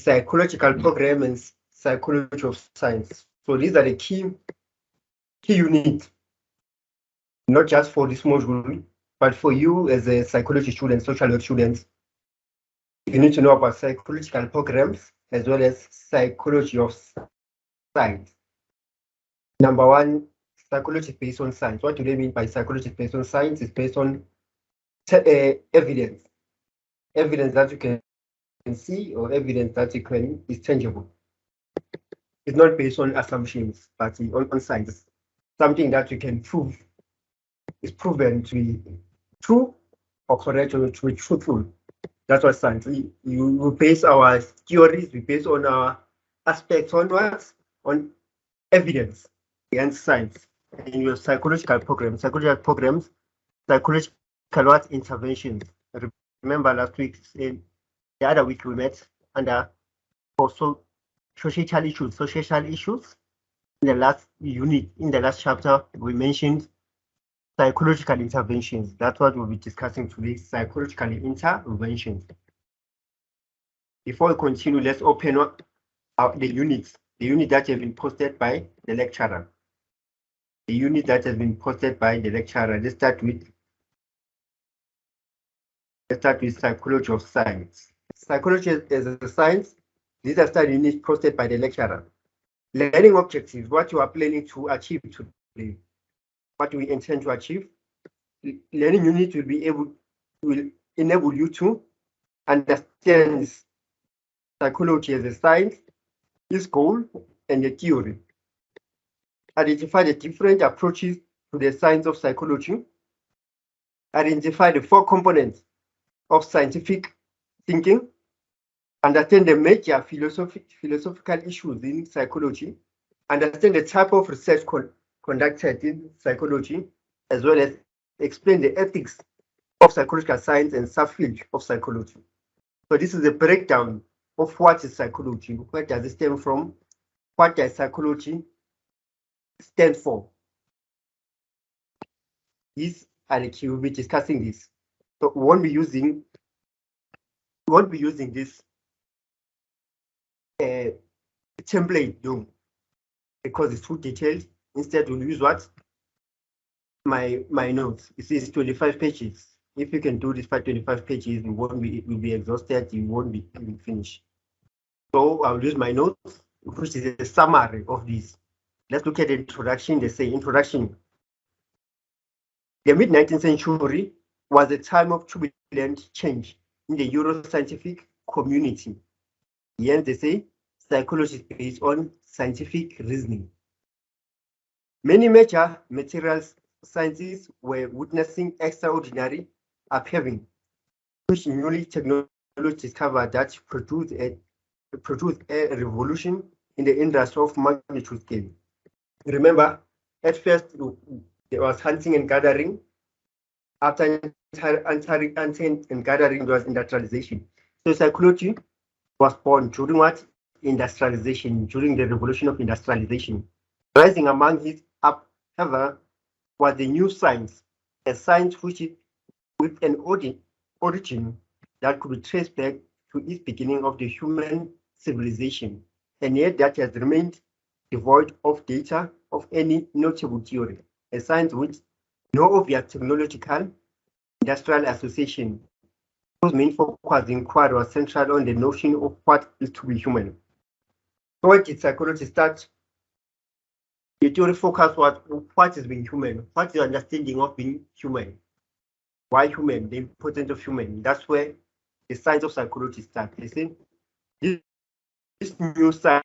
psychological program and psychology of science. So these are the key units, not just for this module, but for you as a psychology student, social work student. You need to know about psychological programs as well as psychology of science. Number one, psychology is based on science. What do they mean by psychology is based on science? It's based on evidence that you can see, or evidence that is tangible. It's not based on assumptions, but on science. Something that you can prove is proven to be true or correct or to be truthful. That's what science. We base our theories, we base on our aspects on what? On evidence and science. In your psychological programs, psychological what interventions. Remember last week, the other week we met under also social issues. In the last unit, in the last chapter, we mentioned psychological interventions. That's what we'll be discussing today, psychological interventions. Before we continue, let's open up the unit that has been posted by the lecturer. The unit that has been posted by the lecturer. Let's start with psychology of science. Psychology as a science. These are study units posted by the lecturer. Learning objectives, what you are planning to achieve today, what we intend to achieve. Learning unit will enable you to understand psychology as a science, its goal, and the theory. Identify the different approaches to the science of psychology. Identify the 4 components of scientific thinking. Understand the major philosophical issues in psychology. Understand the type of research conducted in psychology, as well as explain the ethics of psychological science and subfield of psychology. So this is a breakdown of what is psychology, where does it stem from, what does psychology stand for. These are the key. We'll be discussing this. So we won't be using this template though, because it's too detailed. Instead, we'll use what? My notes. It says 25 pages. If you can do this by 25 pages, you won't be exhausted, you won't be finished. So I'll use my notes, which is a summary of this. Let's look at the introduction. They say introduction. The mid-19th century was a time of turbulent change in the neuroscientific community. Hence, they say psychology is based on scientific reasoning. Many major materials sciences were witnessing extraordinary upheaving, which newly technology discovered that produced a revolution in the industry of magnitude scale. Remember, at first there was hunting and gathering. After hunting and gathering, there was industrialization. So psychology was born during what? Industrialization, during the revolution of industrialization. Rising among his upheaval was the new science, a science with an origin that could be traced back to its beginning of the human civilization, and yet that has remained devoid of data of any notable theory. A science with no obvious technological industrial association, whose main focus inquiry was central on the notion of what is to be human. So where did psychology start? The theory focus was what is being human, what is the understanding of being human, why human, the importance of human. That's where the science of psychology starts. You see, this new science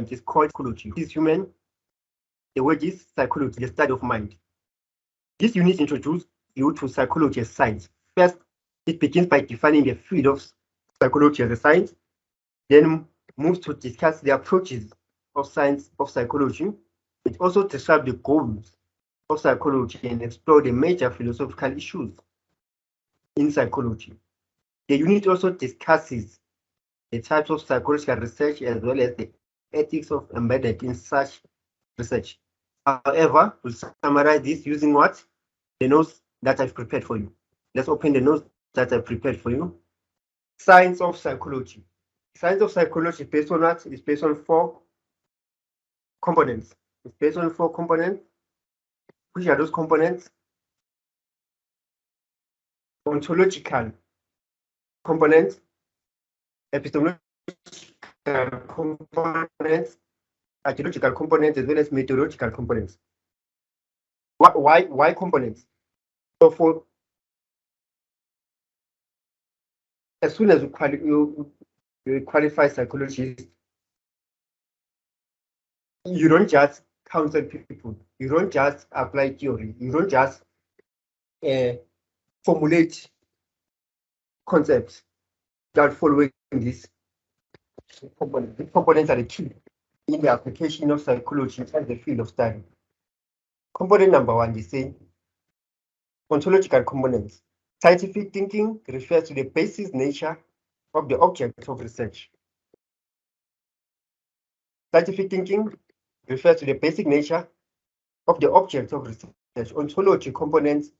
is called psychology. This is human. The word is psychology, the study of mind. This unit introduces you to psychology as science. First, it begins by defining the field of psychology as a science, then moves to discuss the approaches of science of psychology. It also describes the goals of psychology and explore the major philosophical issues in psychology. The unit also discusses the types of psychological research as well as the ethics of embedded in such research. However, we'll summarize this using what? The notes that I've prepared for you. Let's open the notes that I've prepared for you. Science of psychology. Science of psychology is based on what? It's based on 4 components. It's based on 4 components. Which are those components? Ontological components, epistemological components, archaeological components, as well as meteorological components. Why components? So for as soon as you qualify psychologists, you don't just counsel people, you don't just apply theory, you don't just formulate concepts that following this component. These components are the key in the application of psychology as the field of study. Component number 1, they say ontological components. Scientific thinking refers to the basic nature of the object of research. Scientific thinking refers to the basic nature of the object of research. Ontology components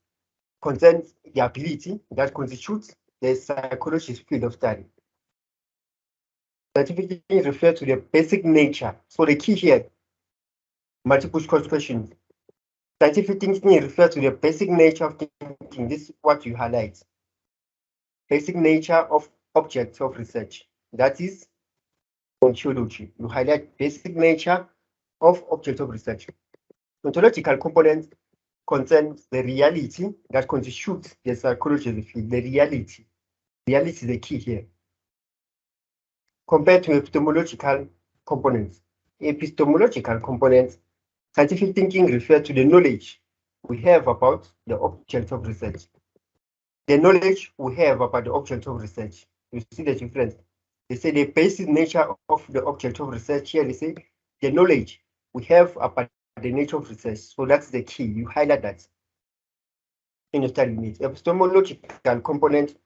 concerns the ability that constitutes the psychologist's field of study. Scientific thinking refers to the basic nature. So the key here, multiple choice questions. Scientific thinking refers to the basic nature of thinking. This is what you highlight. Basic nature of objects of research. That is ontology. You highlight basic nature of objects of research. Ontological components concern the reality that constitutes the psychology of the field. The reality. Reality is the key here. Compared to epistemological components. Epistemological components, scientific thinking refers to the knowledge we have about the object of research. The knowledge we have about the object of research. You see the difference? They say the basic nature of the object of research. Here they say the knowledge we have about the nature of research. So that's the key. You highlight that in your study unit. Epistemological component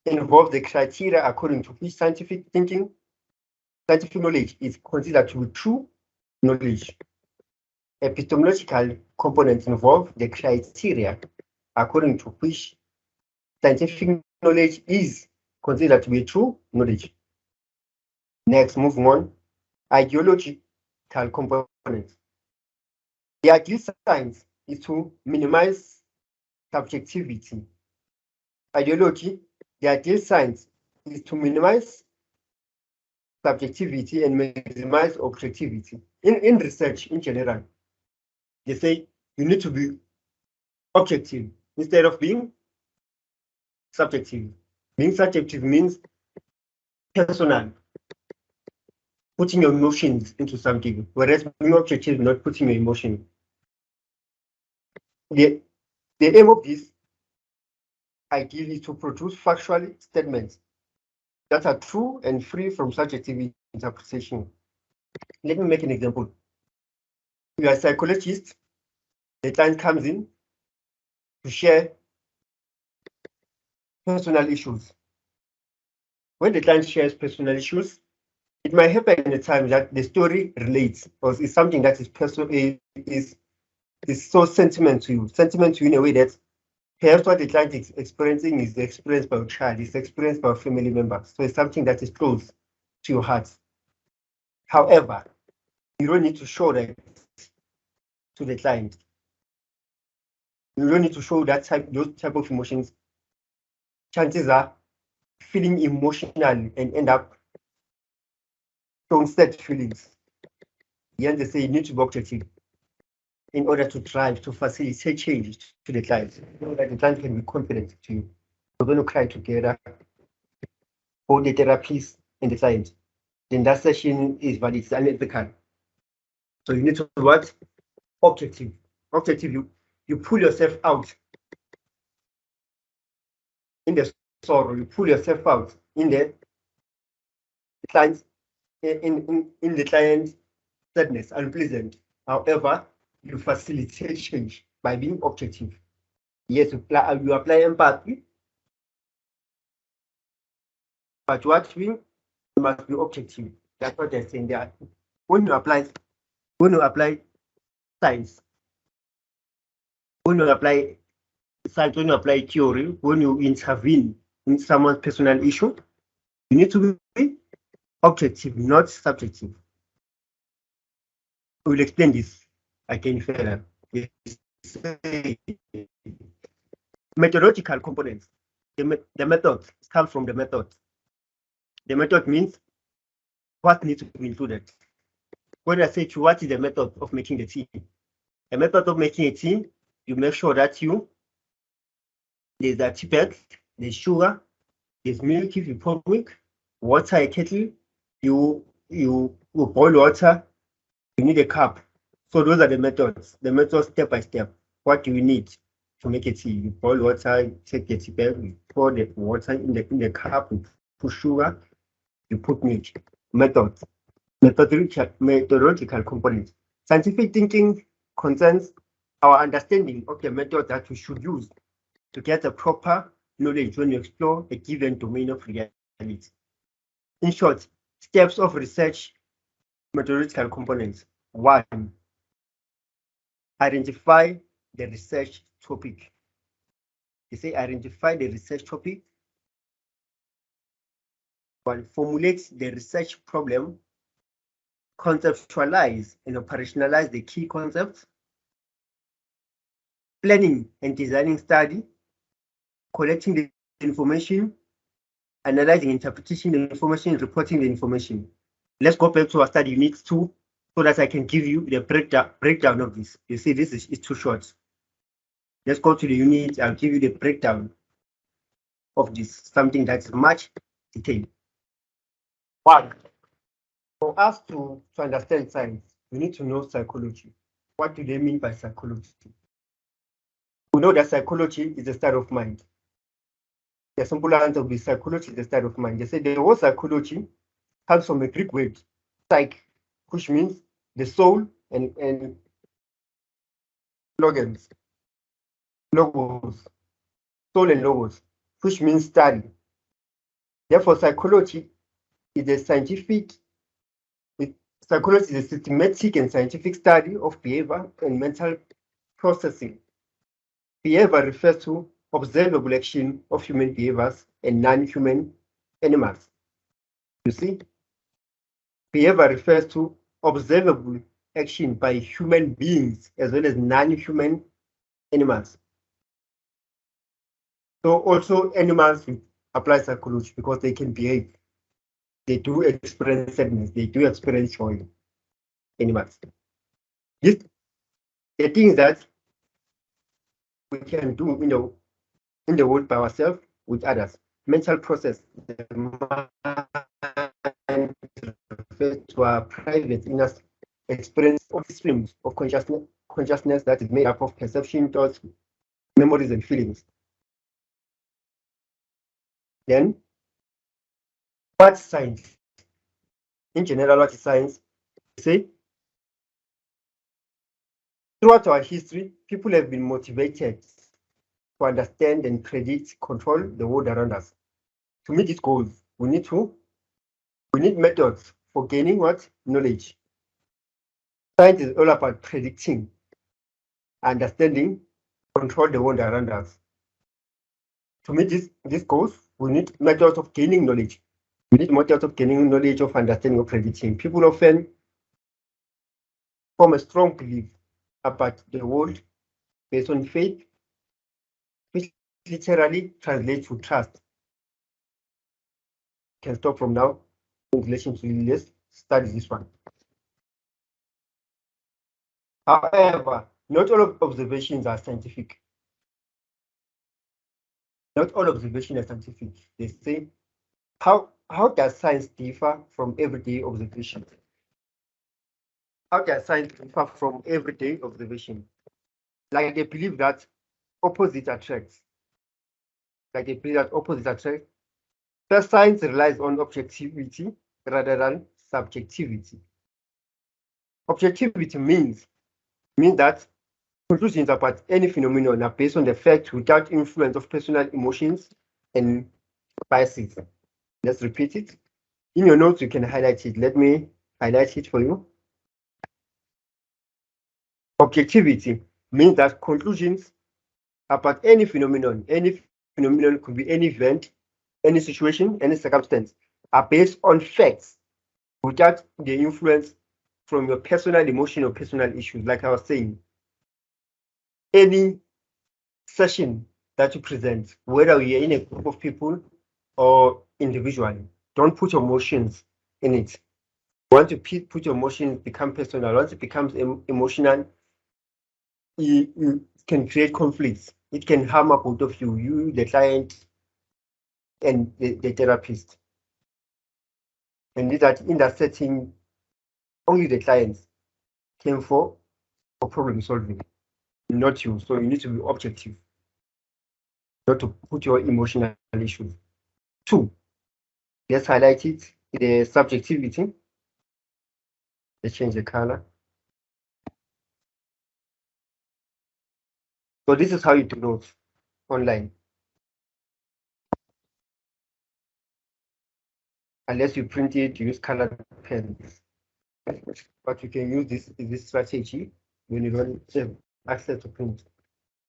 involves the criteria according to which scientific knowledge is considered to be true knowledge. Epistemological components involve the criteria according to which scientific knowledge is considered to be true knowledge. Next, moving on, ideological components. The ideal science is to minimize subjectivity. Ideology, the ideal science is to minimize subjectivity and maximize objectivity. In research in general, they say you need to be objective instead of being subjective. Being subjective means personal, putting your emotions into something, whereas being objective is not putting your emotion. The aim of this ideal is to produce factual statements that are true and free from subjective interpretation. Let me make an example. You are a psychologist, the client comes in to share personal issues. When the client shares personal issues, it might happen at a time that the story relates or is something that is personal, is so sentiment to you in a way that perhaps what the client is experiencing is experienced by a child, is experienced by a family member. So it's something that is close to your heart. However, you don't need to show that to the client. You don't need to show those type of emotions. Chances are feeling emotional and end up showing sad feelings. Then they say you need to be objective in order to drive, to facilitate change to the client, so that the client can be confident to you. We're going to cry together, both the therapist and the client. Then that session is valid, it's unethical. So you need to be what? Objective. Objective, you pull yourself out in the sorrow, you pull yourself out in the client's in the client's sadness, unpleasant. However, you facilitate change by being objective. Yes, you apply empathy, but what you must be objective. That's what they're saying there. When you apply science, when you apply theory, when you intervene in someone's personal issue, You need to be objective, not subjective. We'll explain this again further. Methodological components. The method comes from the method. The method means what needs to be included. When I say to what is the method of making the tea? The method of making a tea, you make sure that there's a tea bag, there's sugar, there's milk if you pour milk, water a kettle, you boil water, you need a cup. So those are the methods. The methods step by step. What do you need to make a tea? You boil water, you take the tea bag, you pour the water in the cup, you put sugar, you put milk. Methods. Methodological components. Scientific thinking concerns our understanding of the method that we should use to get a proper knowledge when you explore a given domain of reality. In short, steps of research methodological components. 1. Identify the research topic. You say identify the research topic. 1. Formulate the research problem. Conceptualize and operationalize the key concepts. Planning and designing study. Collecting the information. Analyzing, interpreting the information, reporting the information. Let's go back to our study unit 2 so that I can give you the breakdown of this. You see, this is too short. Let's go to the unit. I'll give you the breakdown of this, something that's much detailed. 1. For us to understand science, we need to know psychology. What do they mean by psychology? We know that psychology is the state of mind. The simple answer will be psychology is the state of mind. They say the word psychology comes from a Greek word, psyche, which means the soul and logos, soul and logos, which means study. Therefore, psychology is a systematic and scientific study of behavior and mental processing. Behavior refers to observable action of human behaviors and non-human animals. You see, behavior refers to observable action by human beings as well as non-human animals. So also animals apply psychology because they can behave. They do experience sadness, they do experience joy. Animals. The things that we can do, in the world by ourselves, with others. Mental process. The mind refers to our private inner experience of streams of consciousness that is made up of perception, thoughts, memories, and feelings. Then, what's science? In general, what is science? Say, throughout our history, people have been motivated to understand and predict, control the world around us. To meet these goals, we need methods for gaining what? Knowledge. Science is all about predicting, understanding, control the world around us. To meet these goals, we need methods of gaining knowledge. We need methods of gaining knowledge, of understanding, of predicting. People often form a strong belief about the world based on faith, which literally translates to trust. Can stop from now in relation to let's study this one. However, not all observations are scientific. Not all observations are scientific. They say, how does science differ from everyday observation? How does science differ from everyday observation? Like they believe that opposites attract. First, science relies on objectivity rather than subjectivity. Objectivity means that conclusions about any phenomenon are based on the facts without influence of personal emotions and biases. Let's repeat it. In your notes, you can highlight it. Let me highlight it for you. Objectivity means that conclusions about any phenomenon could be any event, any situation, any circumstance, are based on facts without the influence from your personal emotion or personal issues. Like I was saying, any session that you present, whether you're in a group of people or individually, don't put emotions in it. Once you put your emotions, become personal. Once it becomes emotional, it can create conflicts. It can harm both of you, the client, and the therapist. And that in that setting, only the clients came for problem solving, not you. So you need to be objective, not to put your emotional issues. 2, let's highlight it, the subjectivity. Let's change the color. So this is how you do notes online. Unless you print it, you use colored pens. But you can use this strategy when you don't have access to print.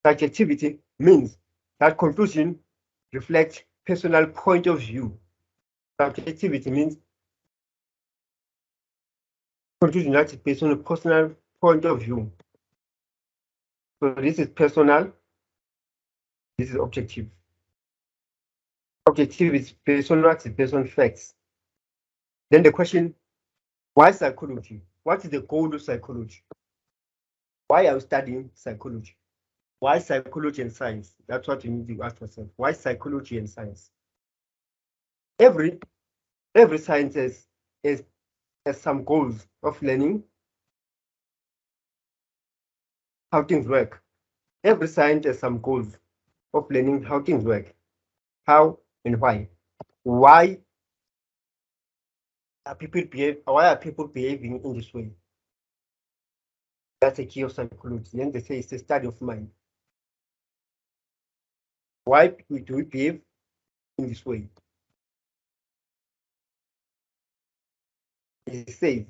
Subjectivity means that conclusion reflects personal point of view. Subjectivity means conclusion that is based on a personal point of view. So this is personal, this is objective. Objective is based on what is based on facts. Then the question, why psychology? What is the goal of psychology? Why are you studying psychology? Why psychology and science? That's what you need to ask yourself. Why psychology and science? Every science has some goals of learning how things work. Every science has some goals of learning how things work. How and why? Why are people behaving in this way? That's a key of psychology. Then they say it's a study of mind. Why do we behave in this way? It says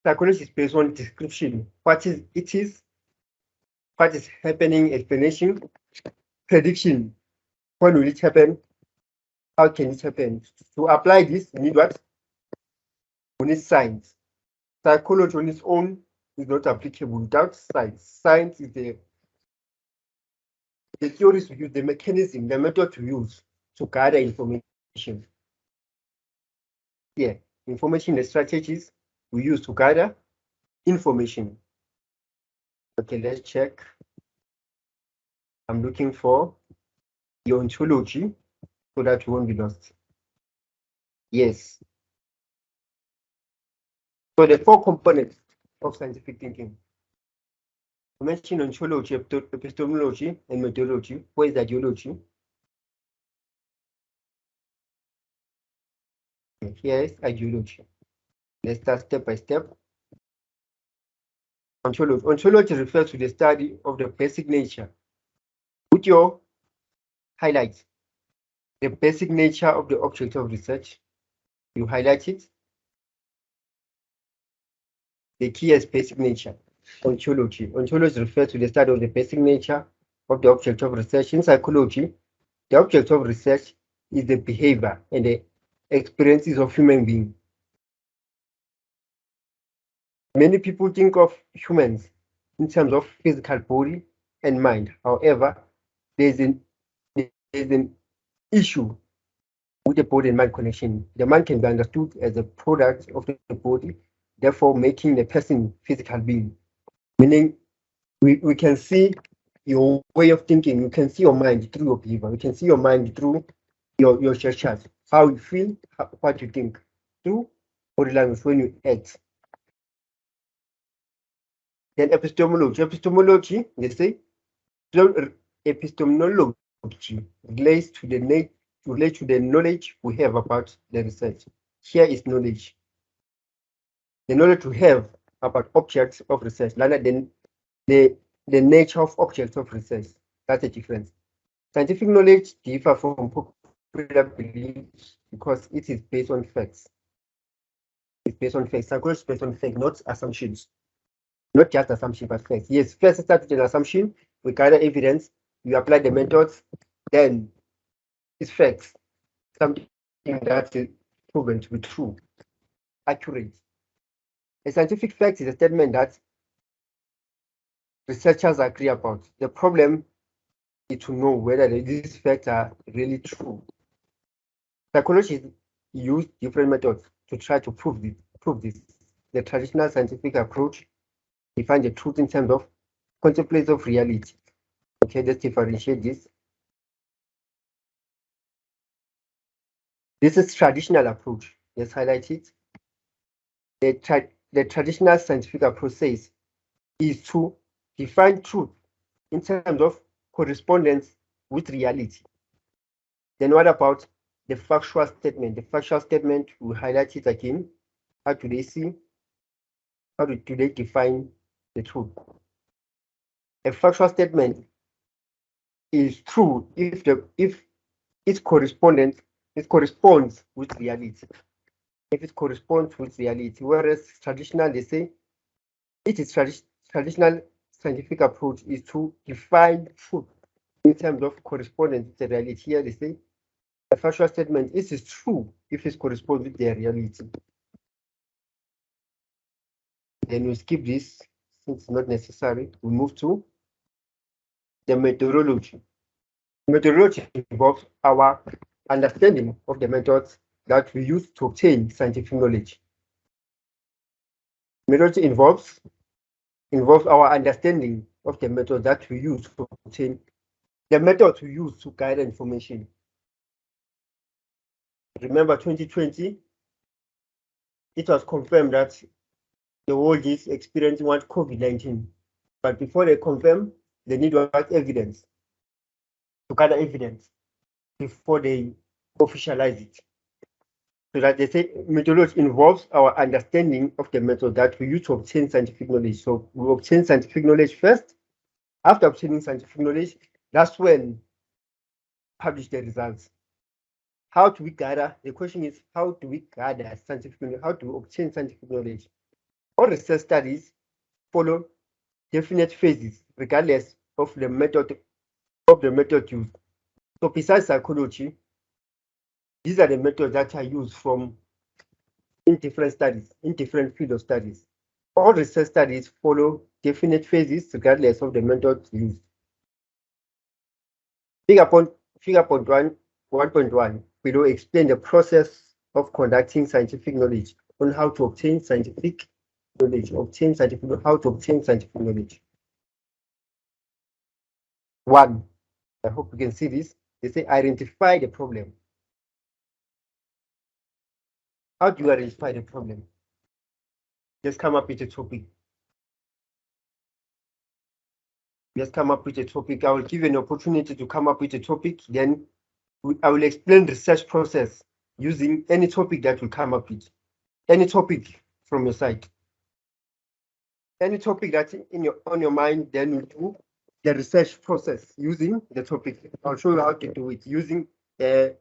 psychology is based on description. What is happening, explanation, prediction. When will it happen? How can it happen? To apply this, you need what? We need science. Psychology on its own is not applicable without science. Science is the theories we use, the mechanism, the method to use to gather information. Yeah, information and strategies we use to gather information. Okay, let's check. I'm looking for the ontology so that you won't be lost. Yes. So the 4 components of scientific thinking. We mentioned ontology, epistemology, and methodology. Where is ideology? Here is ideology. Let's start step by step. Ontology. Ontology refers to the study of the basic nature. Put your highlights. The basic nature of the object of research. You highlight it. The key is basic nature. Ontology. Ontology refers to the study of the basic nature of the object of research. In psychology, the object of research is the behavior and the experiences of human beings. Many people think of humans in terms of physical body and mind. However, there's an issue with the body and mind connection. The mind can be understood as a product of the body, therefore making the person physical being. Meaning, we can see your way of thinking. You can see your mind through your behavior. You can see your mind through your gestures, how you feel, what you think, through body language when you act. Then epistemology. Epistemology, they say, epistemology relates to the knowledge we have about the research. Here is knowledge. The knowledge we have about objects of research, rather than the nature of objects of research. That's the difference. Scientific knowledge differs from popular beliefs because it is based on facts. It's based on facts. Psychology is based on facts, not assumptions. Not just assumption, but facts. Yes, first start with an assumption, we gather evidence, we apply the methods, then it's facts. Something that is proven to be true, accurate. A scientific fact is a statement that researchers agree about. The problem is to know whether these facts are really true. Psychologists use different methods to try to prove this. The traditional scientific approach defines the truth in terms of contemplates of reality. Okay, let's differentiate this. This is traditional approach. Let's highlight it. The traditional scientific approach says is to define truth in terms of correspondence with reality. Then what about the factual statement? The factual statement, we highlight it again. How do they see? How do they define the truth? A factual statement is true if it corresponds with reality. If it corresponds with reality, whereas traditional, they say it is traditional scientific approach is to define truth in terms of correspondence with the reality. Here they say a factual statement is true if it corresponds with the reality. Then we skip this since it's not necessary. We move to the methodology. Methodology involves our understanding of the methods that we use to obtain scientific knowledge. Methodology involves our understanding of the method that we use to obtain the method we use to gather information. Remember 2020, it was confirmed that the world is experiencing what COVID-19. But before they confirm, they need what evidence, to gather evidence before they officialize it. So that they say methodology involves our understanding of the method that we use to obtain scientific knowledge. So we obtain scientific knowledge first. After obtaining scientific knowledge, that's when publish the results. How do we gather? The question is, how do we gather scientific knowledge? How do we obtain scientific knowledge? All research studies follow definite phases, regardless of the method used. So besides psychology, these are the methods that are used in different studies, in different fields of studies. All research studies follow definite phases, regardless of the method used. Figure point 1.1 below explain the process of conducting scientific knowledge on how to obtain scientific knowledge. How to obtain scientific knowledge. 1. I hope you can see this. They say identify the problem. How do you identify the problem? Just come up with a topic. I will give you an opportunity to come up with a topic. Then I will explain the research process using any topic that will come up with. Any topic from your side. Any topic that's on your mind, then we'll do the research process using the topic. I'll show you how to do it using a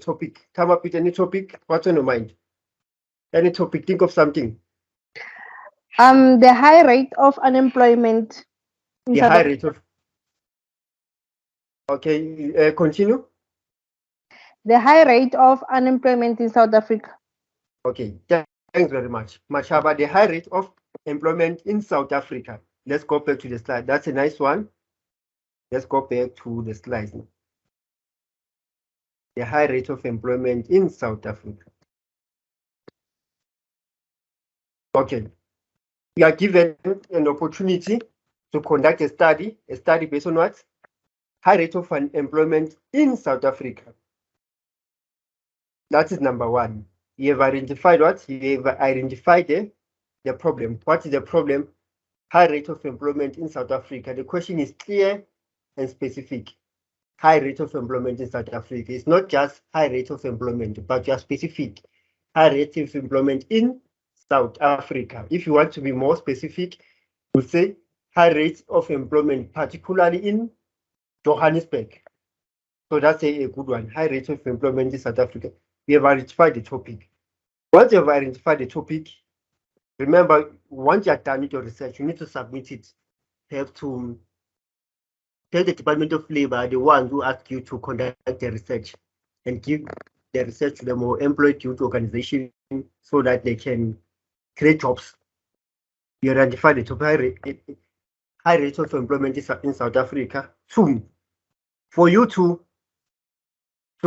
topic. Come up with any topic. What's on your mind? Any topic. Think of something. The high rate of unemployment. The high rate of. Okay. Continue. The high rate of unemployment in South Africa. Okay. Thanks very much. Mashaba, the high rate of employment in South Africa. Let's go back to the slide. That's a nice one. Let's go back to the slide. The high rate of employment in South Africa. Okay. We are given an opportunity to conduct a study based on what? High rate of unemployment in South Africa. That is number 1. You have identified what? You have identified the problem. What is the problem? High rate of employment in South Africa. The question is clear and specific. High rate of employment in South Africa. It's not just high rate of employment, but just specific. High rate of employment in South Africa. If you want to be more specific, we'll say high rates of employment, particularly in Johannesburg. So that's a good one. High rate of employment in South Africa. We have identified the topic. Once you have identified the topic, remember, once you are done with your research, you need to submit it. You have to tell the Department of Labor, the ones who ask you to conduct the research, and give the research to them or employed youth organization so that they can create jobs. You identify the top high rates of employment in South Africa. Two, for you to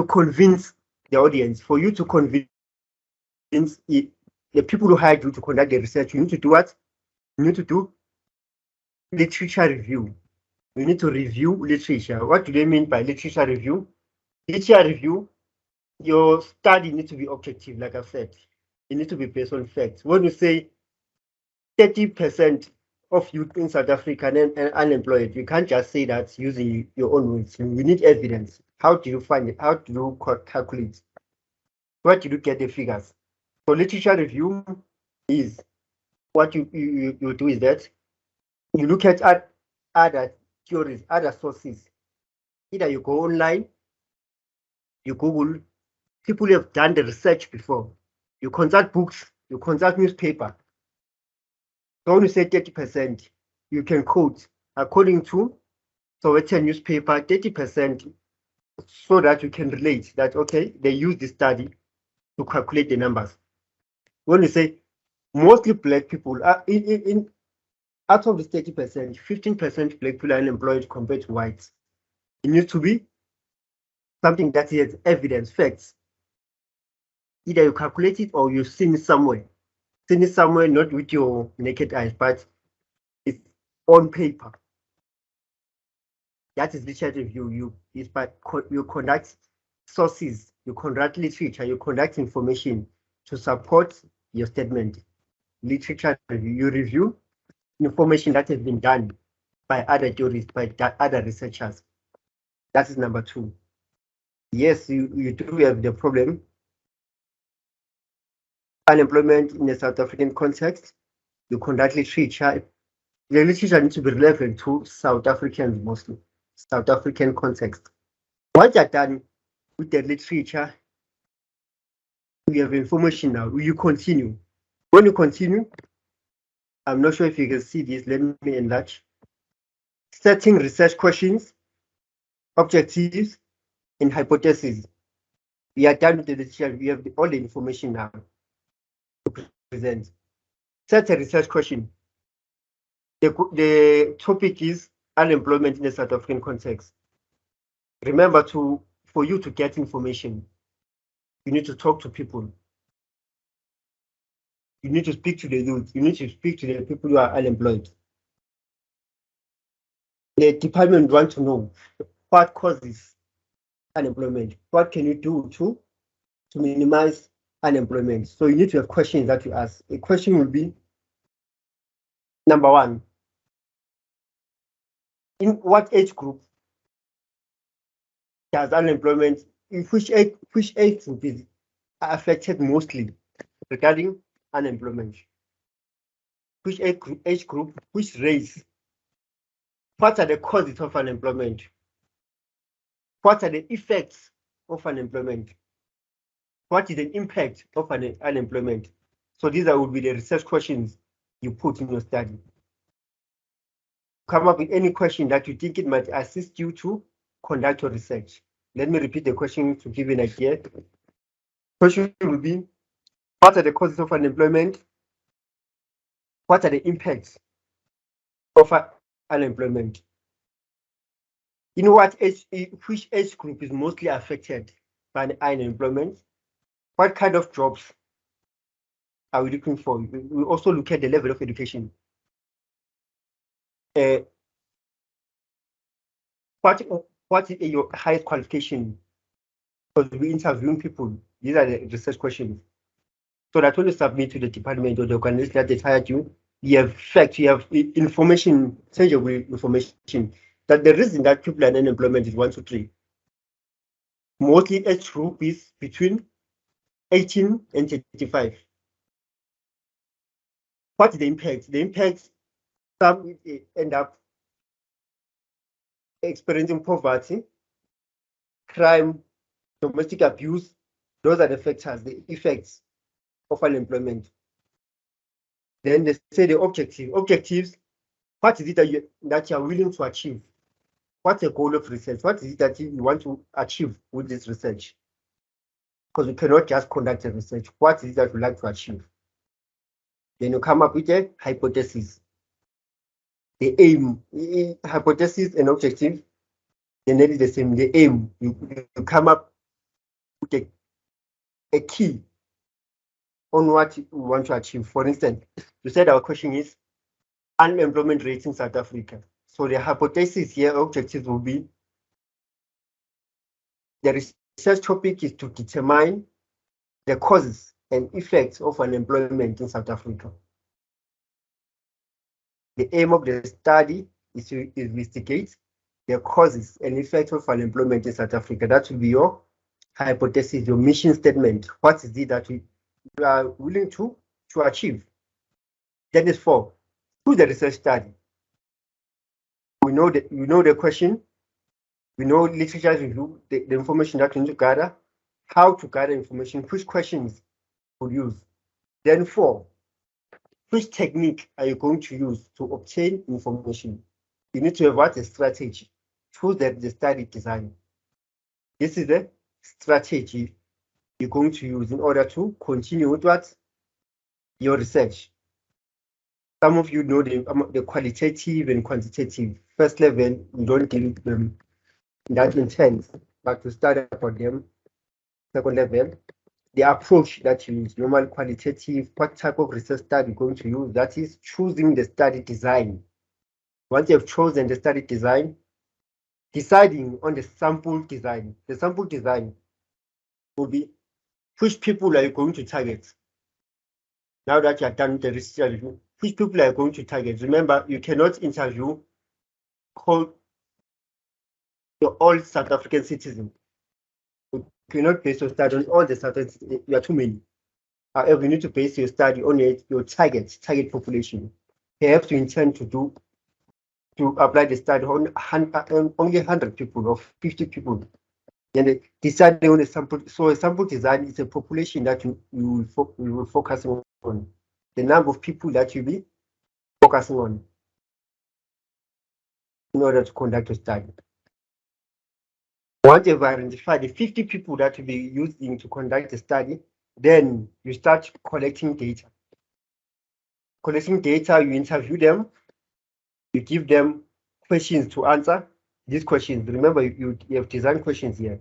convince the audience, for you to convince the people who hired you to conduct the research, you need to do what? You need to do literature review. You need to review literature. What do they mean by literature review? Literature review, your study needs to be objective, like I said. It needs to be based on facts. When you say 30% of youth in South Africa and unemployed, you can't just say that using your own words. You need evidence. How do you find it? How do you calculate? Where do you get the figures? So literature review is what you do is that you look at other theories, other sources. Either you go online, you Google, people who have done the research before. You consult books, you consult newspaper. So when you say 30%, you can quote according to Sowetan newspaper, 30%, so that you can relate that, okay, they use the study to calculate the numbers. When you say mostly black people are out of the 30%, 15% black people are unemployed compared to whites. It needs to be something that has evidence, facts. Either you calculate it or you've seen it somewhere. Seen it somewhere, not with your naked eyes, but it's on paper. That is literature review. You conduct sources, you conduct literature, you conduct information to support your statement. Literature review, you review information that has been done by other theorists, by other researchers. That is number two. Yes, you do have the problem. Unemployment in a South African context, you conduct literature. The literature needs to be relevant to South Africans mostly, South African context. Once you're done with the literature, we have information now. You continue. When you continue, I'm not sure if you can see this. Let me enlarge. Setting research questions, objectives, and hypotheses. We are done with the literature. We have all the information now to present. Set a research question. The topic is unemployment in the South African context. Remember, for you to get information, you need to talk to people. You need to speak to the youth. You need to speak to the people who are unemployed. The department wants to know what causes unemployment. What can you do to minimize unemployment? So you need to have questions that you ask. A question will be, number one, in what age group does unemployment, in which age group is affected mostly regarding unemployment? Which age group, which race? What are the causes of unemployment? What are the effects of unemployment? What is the impact of unemployment? So these would be the research questions you put in your study. Come up with any question that you think it might assist you to conduct your research. Let me repeat the question to give you an idea. Question will be, what are the causes of unemployment? What are the impacts of unemployment? You know what which age group is mostly affected by unemployment? What kind of jobs are we looking for? We also look at the level of education. What is your highest qualification? Because we interviewing people. These are the research questions. So that when you submit to the department or the organization that they hired you, you have facts, you have information, tangible information, that the reason that people are in unemployment is 1 to 3. Mostly age group is between 18 and 35. What is the impact? The impact, some end up experiencing poverty, crime, domestic abuse. Those are the factors, the effects of unemployment. Then they say the objectives. What is it that you are willing to achieve? What's the goal of research? What is it that you want to achieve with this research? because you cannot just conduct a research. What is it that you like to achieve? Then you come up with a hypothesis. The aim, hypothesis and objective, they're nearly the same. The aim, you come up with a key on what you want to achieve. For instance, you said our question is unemployment rate in South Africa. So the hypothesis here, objectives will be the research topic is to determine the causes and effects of unemployment in South Africa. The aim of the study is to investigate the causes and effects of unemployment in South Africa. That will be your hypothesis, your mission statement. What is it that you are willing to achieve? That is 4. Through the research study. We know the question, we know literature review, the information that we need to gather, how to gather information, which questions to use. Then 4, which technique are you going to use to obtain information? You need to have what? A strategy. Choose the study design. This is the strategy you're going to use in order to continue with what? Your research. Some of you know the qualitative and quantitative. First level, you don't deal with them that intense, but to study about them. Second level, the approach that you use, normal qualitative, what type of research study you're going to use, that is choosing the study design. Once you've chosen the study design, deciding on the sample design. The sample design will be which people are you going to target? Now that you have done the research review, which people are you going to target? Remember, you cannot interview all South African citizens. You cannot base your study on all the South African citizens. You are too many. However, you need to base your study on your target population. Perhaps you intend to apply the study on only 100 people or 50 people. And deciding on a sample. So a sample design is a population that you will focus on. The number of people that you'll be focusing on in order to conduct a study. Once you've identified the 50 people that will be using to conduct a study, then you start collecting data. Collecting data, you interview them, you give them questions to answer. These questions, remember, you have designed questions here.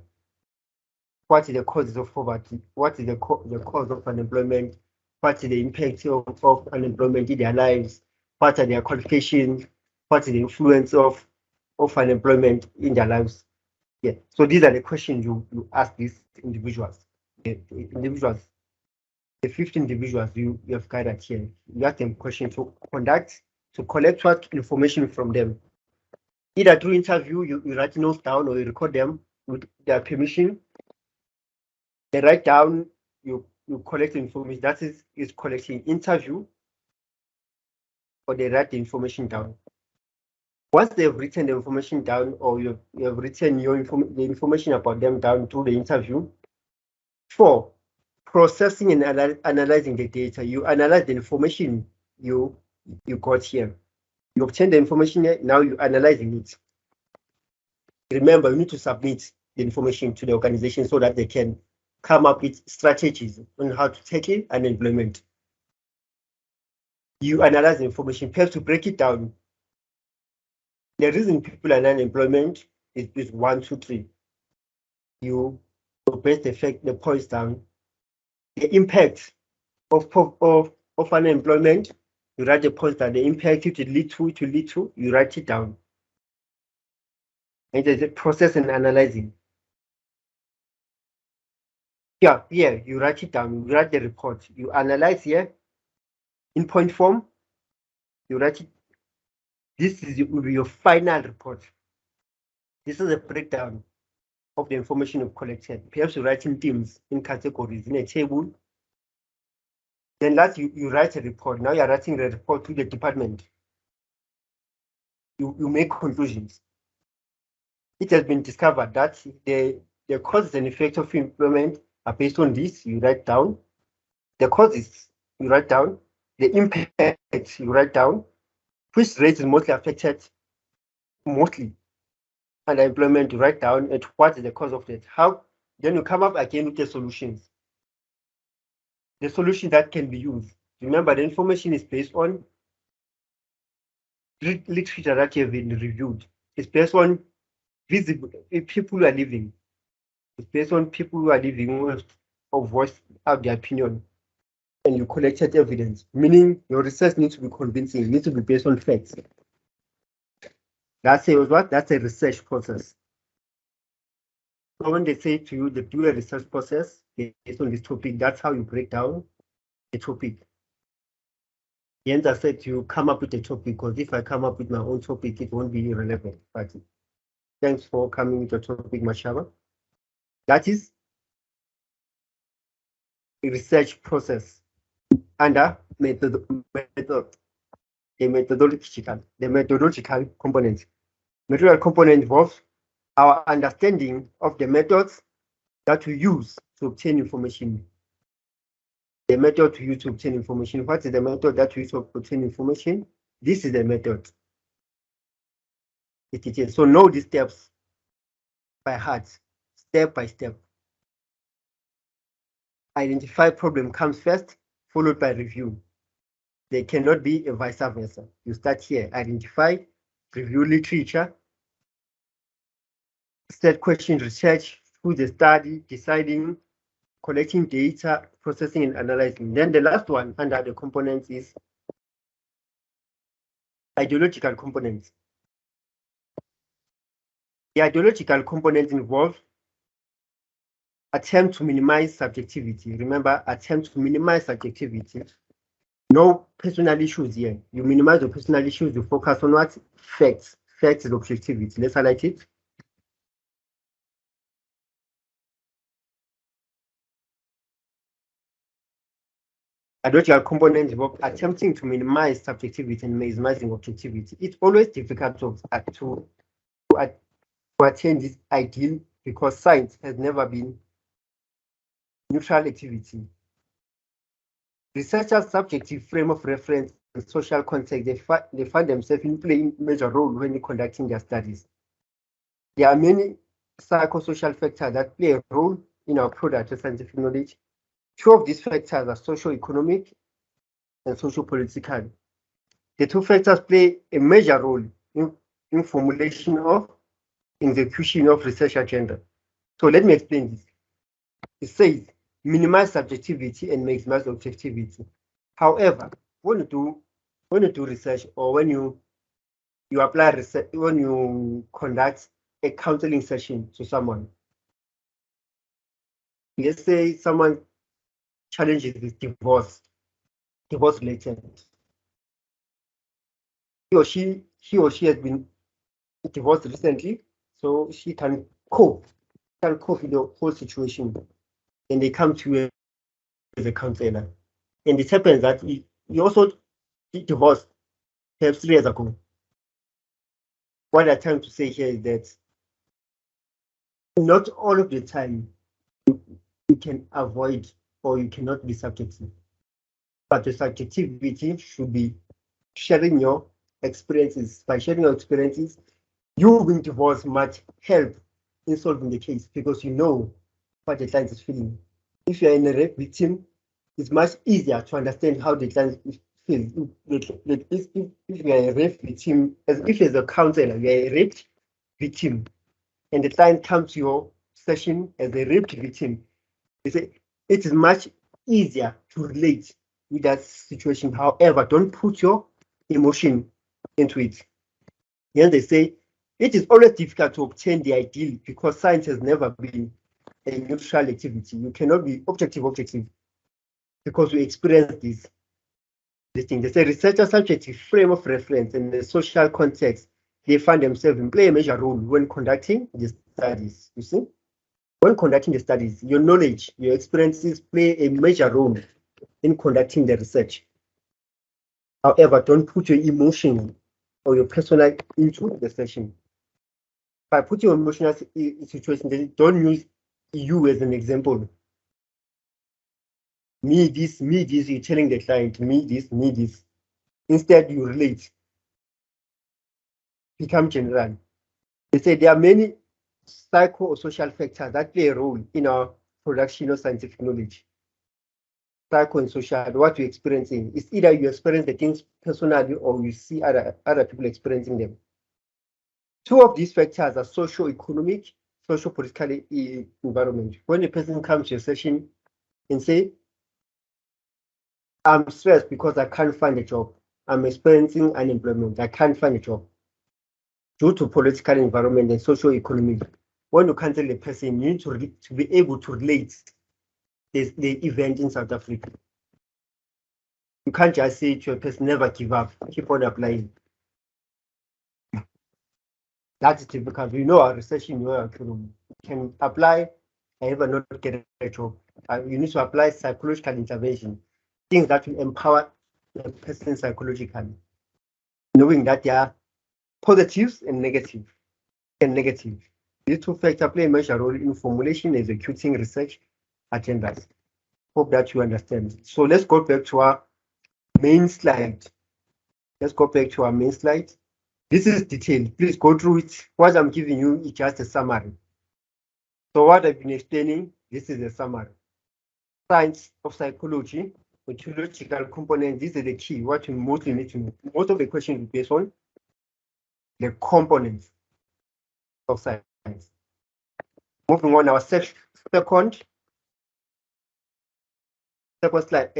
What are the causes of poverty? What is the cause of unemployment? What is the impact of unemployment in their lives? What are their qualifications? What is the influence of unemployment in their lives? Yeah. So these are the questions you ask these individuals. The 15 individuals you have gathered here. You ask them questions to collect what information from them. Either through interview, you write notes down or you record them with their permission. They write down, you collect information. That is collecting interview, or they write the information down. Once they've written the information down, or you have written the information about them down through the interview. 4, processing and analyzing the data. You analyze the information you got here. You obtain the information here, now you're analyzing it. Remember, you need to submit the information to the organization so that they can come up with strategies on how to tackle unemployment. You analyze the information, perhaps to break it down. The reason people are unemployment is 1, 2, 3. You base the points down. The impact of unemployment, you write the points down. The impact it will lead to, you write it down. And there's a process and analyzing. Yeah, you write it down, you write the report, you analyze here in point form, you write it. This will be your final report. This is a breakdown of the information you've collected. Perhaps you write in themes, in categories, in a table. Then last, you write a report. Now you're writing the report to the department. You make conclusions. It has been discovered that the causes and effects of employment are based on this. You write down the causes. You write down the impact. You write down which rate is mostly affected. Mostly unemployment. You write down at what is the cause of that. How Then you come up again with the solutions. The solution that can be used. Remember, the information is based on literature that you have been reviewed. It's based on visible people who are living. It's based on people who are living who have voiced out their opinion. And you collected evidence, meaning your research needs to be convincing, it needs to be based on facts. That's what? That's a research process. So when they say to you, they do a research process based on this topic, that's how you break down the topic. Jens, I said to you, come up with a topic, because if I come up with my own topic, it won't be relevant. But thanks for coming with your topic, Mashaba. That is a research process under the methodological component. Methodological component involves our understanding of the methods that we use to obtain information. The method to use to obtain information. What is the method that we use to obtain information? This is the method. It is. So know the steps by heart, step by step. Identify problem comes first, followed by review. They cannot be a vice versa. You start here, identify, review literature, set question research through the study, deciding, collecting data, processing and analyzing. Then the last one under the components is ideological components. The ideological components involve attempt to minimize subjectivity. Remember, attempt to minimize subjectivity. No personal issues here. You minimize the personal issues, you focus on what? Facts. Facts is objectivity. Let's highlight it. Ideological components involve attempting to minimize subjectivity and maximizing objectivity. It's always difficult to attain this ideal because science has never been neutral activity. Researchers' subjective frame of reference and social context, they find themselves in playing a major role when conducting their studies. There are many psychosocial factors that play a role in our product of scientific knowledge. Two of these factors are socio-economic and socio-political. The two factors play a major role in formulation of execution of research agenda. So let me explain this. It says minimize subjectivity and maximize objectivity. However, when you do research or when you apply research, when you conduct a counseling session to someone, let's say someone challenges with divorce related. He or she has been divorced recently, so she can cope with the whole situation. And they come to you as a counselor. And it happens that he also divorced perhaps 3 years ago. What I'm trying to say here is that not all of the time you can avoid or you cannot be subjective. But the subjectivity should be sharing your experiences. By sharing your experiences, you being divorced might help in solving the case because you know what the client is feeling. If you're in a rape victim, it's much easier to understand how the client feels. If you're a rape victim, if as a counselor, you're a raped victim, and the client comes to your session as a raped victim, it is much easier to relate with that situation. However, don't put your emotion into it. Then they say it is always difficult to obtain the ideal because science has never been a neutral activity. You cannot be objective because we experience this thing. They say researchers' subjective frame of reference and the social context, they find themselves in play a major role when conducting the studies. You see, when conducting the studies, your knowledge, your experiences play a major role in conducting the research. However, don't put your emotion or your personal into the session. By putting your emotional situation, don't use you as an example. Me this, you're telling the client, me this. Instead, you relate. Become general. They say there are many psycho or social factors that play a role in our production of scientific knowledge. Psycho and social, what you're experiencing is either you experience the things personally or you see other people experiencing them. Two of these factors are socio-economic, socio-political environment. When a person comes to a session and say, I'm stressed because I can't find a job. I'm experiencing unemployment. I can't find a job. Due to political environment and socio-economic, when you cancel a person, you need to be able to relate the event in South Africa. You can't just say to a person, never give up, keep on applying. That's typical. We know our recession, you can apply, however, not get a job. You need to apply psychological intervention, things that will empower the person psychologically, knowing that there are positives and negative. These two factors play a major role in formulation, executing research agendas. Hope that you understand. So let's go back to our main slide. This is detailed. Please go through it. What I'm giving you is just a summary. So what I've been explaining, this is a summary. Science of psychology, methodological components, this is the key, what you mostly need to know. Most of the questions are based on the components of science. Moving on, our second slide,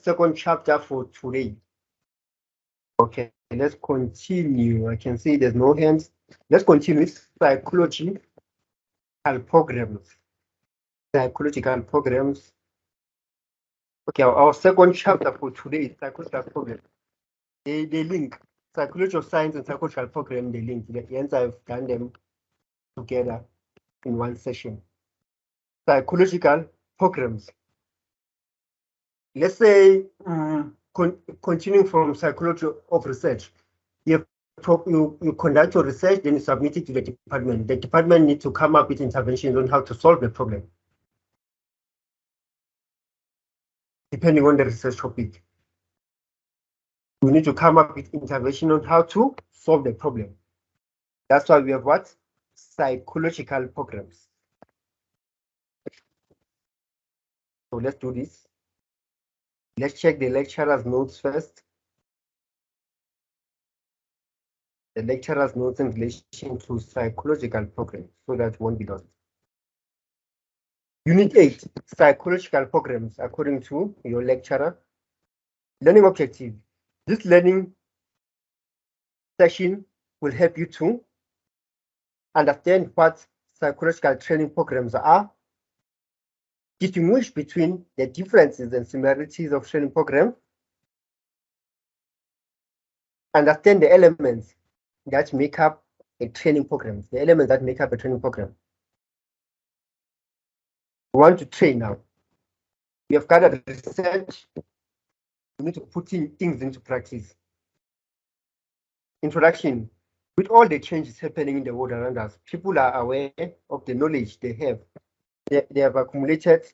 second chapter for today. Okay, let's continue. I can see there's no hands. Let's continue with psychological programs. Psychological programs. Okay, our second chapter for today is psychological programs. They link psychology of science and psychological program. They link. Hence, I've done them together in one session. Psychological programs. Let's say continuing from psychology of research, you conduct your research, then you submit it to the department. The department needs to come up with interventions on how to solve the problem, depending on the research topic. We need to come up with intervention on how to solve the problem. That's why we have what? Psychological programs. So let's do this. Let's check the lecturer's notes first. The lecturer's notes in relation to psychological programs, so that won't be lost. Unit 8, psychological programs, according to your lecturer. Learning objective. This learning session will help you to understand what psychological training programs are, distinguish between the differences and similarities of training programs, understand the elements that make up a training program, We want to train now. We have gathered research. We need to put things into practice. Introduction. With all the changes happening in the world around us, people are aware of the knowledge they have. They have accumulated,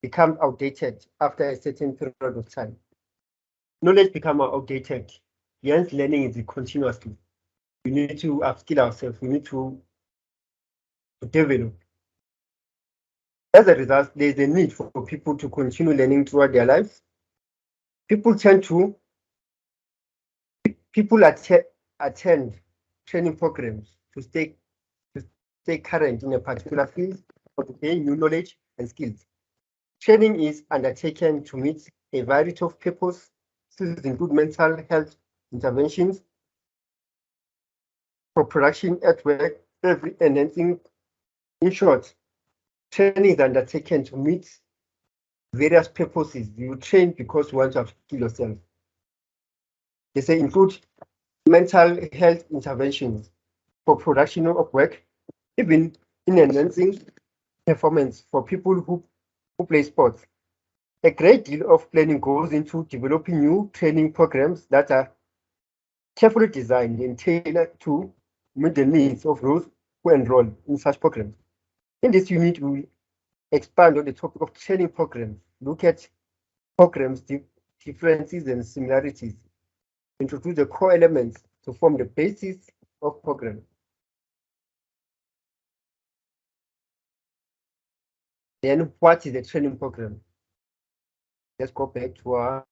become outdated after a certain period of time. Knowledge become outdated. Hence, learning is continuously. We need to upskill ourselves. We need to develop. As a result, there is a need for people to continue learning throughout their lives. People attend training programs to stay current in a particular field or to gain new knowledge and skills. Training is undertaken to meet a variety of purposes. These include mental health interventions for production at work, enhancing. In short, training is undertaken to meet various purposes. You train because you want to upskill yourself. They say include mental health interventions for production of work, even in enhancing performance for people who play sports. A great deal of planning goes into developing new training programs that are carefully designed and tailored to meet the needs of those who enroll in such programs. In this unit, we will expand on the topic of training programs, look at programs, differences and similarities, introduce the core elements to form the basis of program. Then what is the training program? Let's go back to our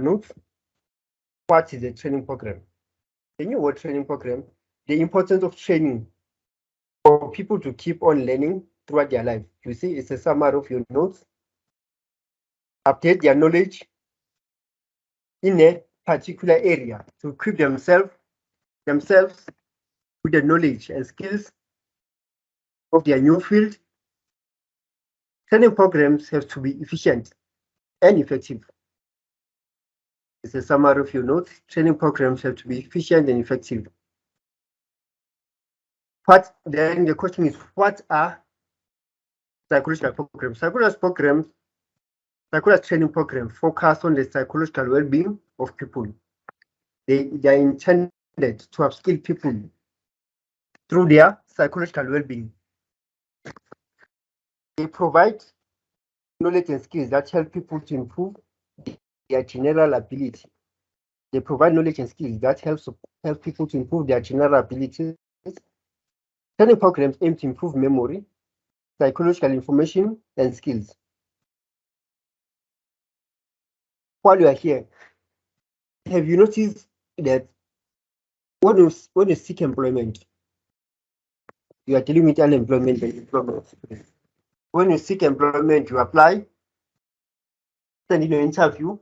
notes. What is the training program? The new word training program, the importance of training for people to keep on learning throughout their life. You see, it's a summary of your notes. Update their knowledge in a particular area to equip themselves with the knowledge and skills of their new field. Training programs have to be efficient and effective. It's a summary of your notes. Training programs have to be efficient and effective. Then the question is, what are psychological programs? Psychological training programs focus on the psychological well-being of people. They are intended to upskill people through their psychological well-being. They provide knowledge and skills that help people to improve their general ability. They provide knowledge and skills that help people to improve their general abilities. Training programs aim to improve memory, psychological information, and skills. While you are here, have you noticed that when you seek employment, you are dealing with unemployment and employment? When you seek employment, you apply, send in your interview.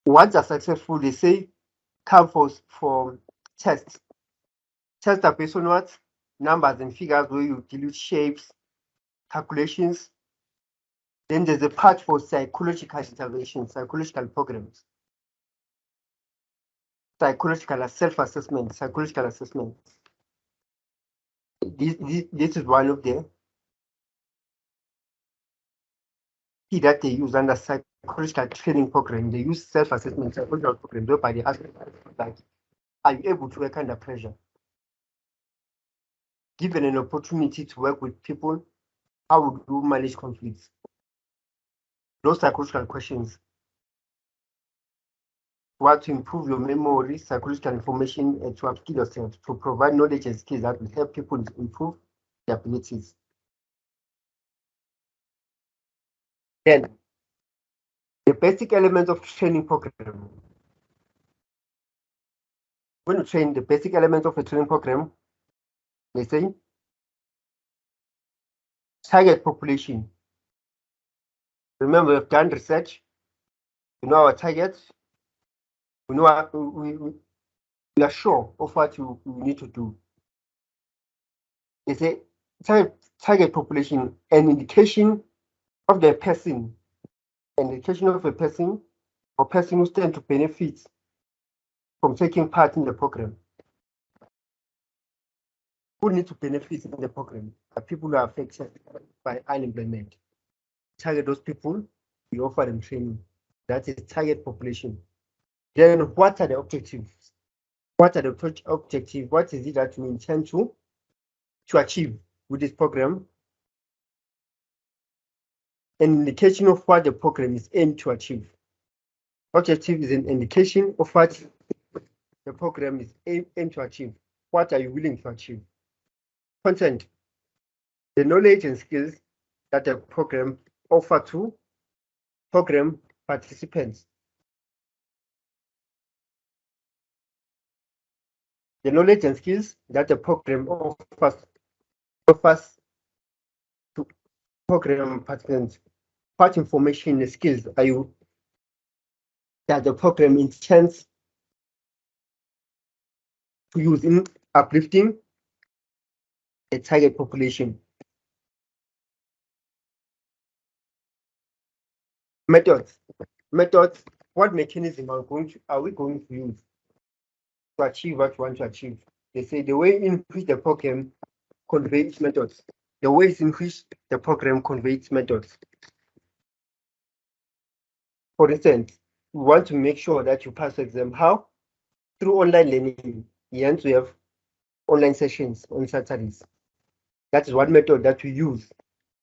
Once are successful, they say come for tests. Tests are based on what? Numbers and figures where you deal with shapes, calculations. Then there's a part for psychological intervention, psychological programs, psychological self-assessment, psychological assessment. This is one of the key that they use under psychological training program. They use self-assessment, psychological program, whereby they ask, like, are you able to work under pressure? Given an opportunity to work with people, how would you manage conflicts? Those psychological questions. What to improve your memory, psychological information, and to upskill yourself, to provide knowledge and skills that will help people improve their abilities. Then, the basic elements of training program. When you train the basic elements of a training program, they say target population. Remember, we've done research. We know our targets. We know we are sure of what you need to do. They say target population, an indication of the person, an indication of a person or person who stand to benefit from taking part in the program. Who need to benefit in the program? The people who are affected by unemployment. Target those people, we offer them training. That is target population. Then what are the objectives? What are the objectives? What is it that we intend to achieve with this program? An indication of what the program is aimed to achieve. Objective is an indication of what the program is aimed to achieve. What are you willing to achieve? Content, the knowledge and skills that the program offer to program participants. The knowledge and skills that the program offers to program participants. What information and skills are you that the program intends to use in uplifting the target population? Methods. What mechanism are we going to use to achieve what we want to achieve? They say the way in which the program conveys methods. The ways in which the program conveys methods. For instance, we want to make sure that you pass the exam. How? Through online learning. Hence, we have online sessions on Saturdays. That is one method that we use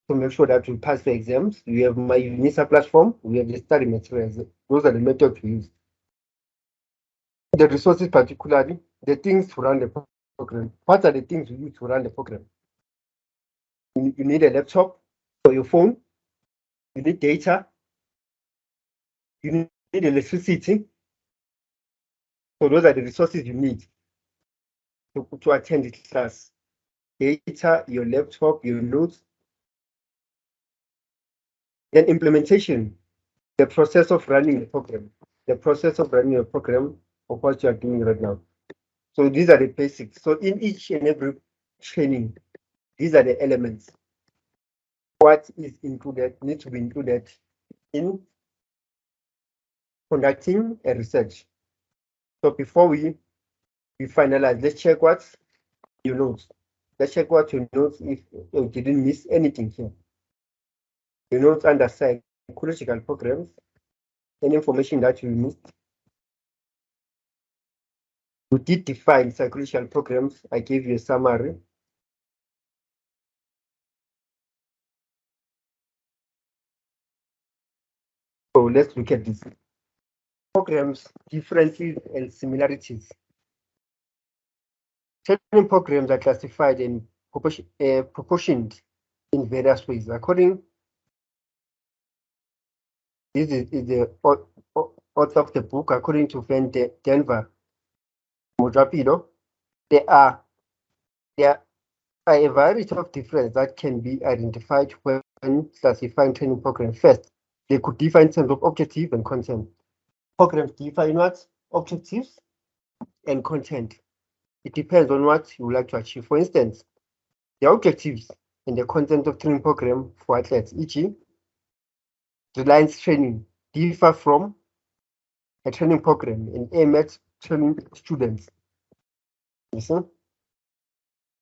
to make sure that we pass the exams. We have my UNISA platform. We have the study materials. Those are the methods we use. The resources, particularly the things to run the program. What are the things we use to run the program? You need a laptop for your phone. You need data. You need electricity. So those are the resources you need to attend the class. Data, your laptop, your notes. Then implementation, the process of running the program. The process of running a program of what you are doing right now. So these are the basics. So in each and every training, these are the elements. What is included, needs to be included in conducting a research. So before we finalize, let's check what you notes. Let's check what you notes if you didn't miss anything here. You notes under psychological programs, any information that you missed. We did define psychological programs. I gave you a summary. So let's look at this. Programs, differences and similarities. Training programs are classified and proportioned in various ways. According, this is the author of the book, according to Denver Modrapido, there are a variety of differences that can be identified when classifying training programs. First, they could differ in terms of objective and content. Programs differ in what? Objectives and content. It depends on what you would like to achieve. For instance, the objectives and the content of training program for athletes, e.g., reliance training, differ from a training program and aim at training students. You see?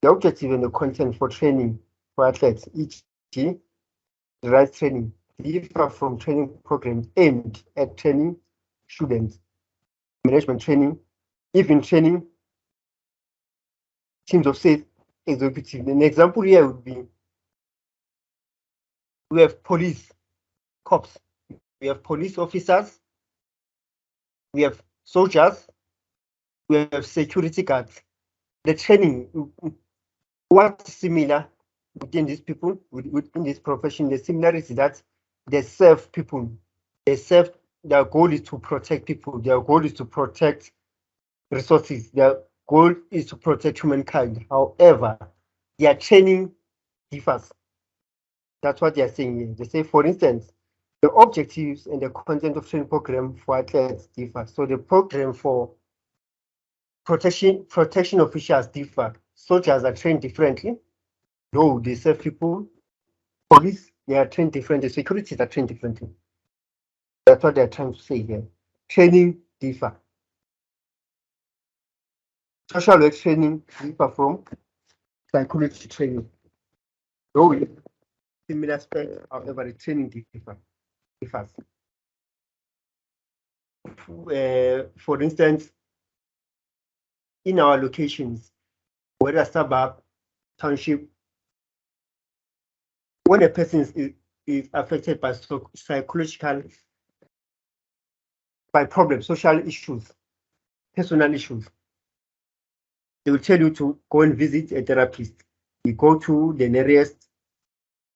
The objective and the content for training for athletes, e.g., reliance training, differ from training programs aimed at training students, management training, even training teams of sales executives. An example here would be we have police, cops, we have police officers, we have soldiers, we have security guards. The training, what's similar within these people, within this profession, the similarity that they serve people. They serve, their goal is to protect people. Their goal is to protect resources. Their goal is to protect humankind. However, their training differs. That's what they are saying here. They say, for instance, the objectives and the content of training program for athletes differ. So the program for protection officials differ. Soldiers are trained differently. No, they serve people. Police, they are trained differently. Securities are trained differently. That's what they're trying to say here. Training differ. Social work training differ from psychology training. No, similar aspects, however, the training differs. For instance, in our locations, whether suburb, township, when a person is affected by psychological, by problems, social issues, personal issues, they will tell you to go and visit a therapist. You go to the nearest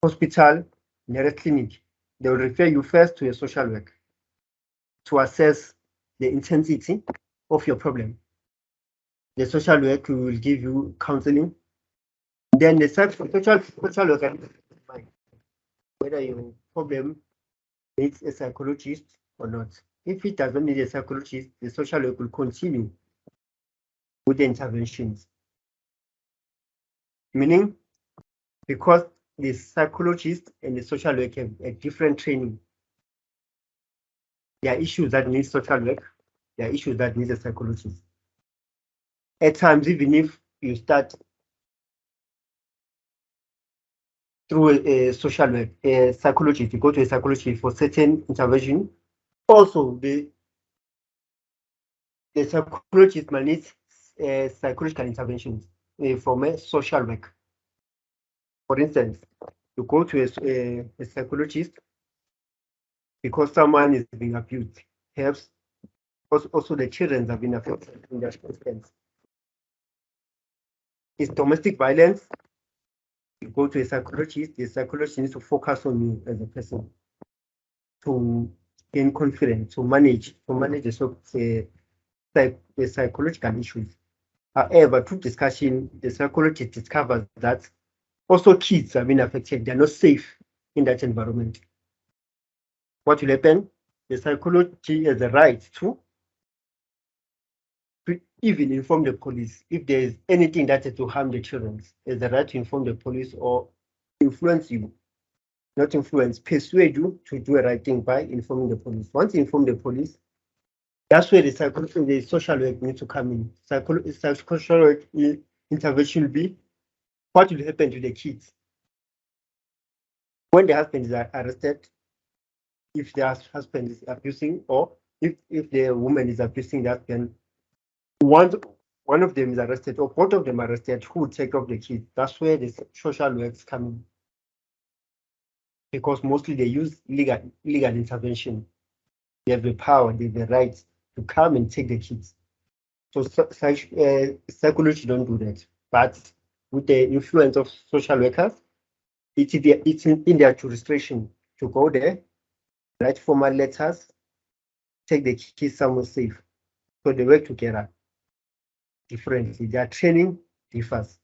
hospital, nearest clinic. They will refer you first to a social work to assess the intensity of your problem. The social work will give you counseling. Then the social worker will whether your problem needs a psychologist or not. If it doesn't need a psychologist, the social work will continue with the interventions. Meaning, because the psychologist and the social work have a different training, there are issues that need social work, there are issues that need a psychologist. At times, even if you start through a social work, a psychologist, you go to a psychologist for certain intervention. Also, the psychologist might need psychological interventions from a social work. For instance, you go to a psychologist because someone is being abused. Perhaps also the children have been affected in their instance. It's domestic violence. You go to a psychologist, the psychologist needs to focus on you as a person to gain confidence, to manage the psychological issues. However, through discussion, the psychologist discovers that also kids have been affected. They're not safe in that environment. What will happen? The psychology has the right to even inform the police if there is anything that is to harm the children. There's the right to inform the police or influence you, not influence, persuade you to do a right thing by informing the police. Once you inform the police, that's where the social work needs to come in. Social work intervention will be what will happen to the kids when the husband is arrested, if the husband is abusing, or if the woman is abusing the husband. One of them is arrested or both of them are arrested, who will take off the kids? That's where the social works come in. Because mostly they use legal intervention. They have the power, they have the right to come and take the kids. So psychology don't do that. But with the influence of social workers, it's in their jurisdiction to go there, write formal letters, take the kids somewhere safe. So they work together differently. Their training differs.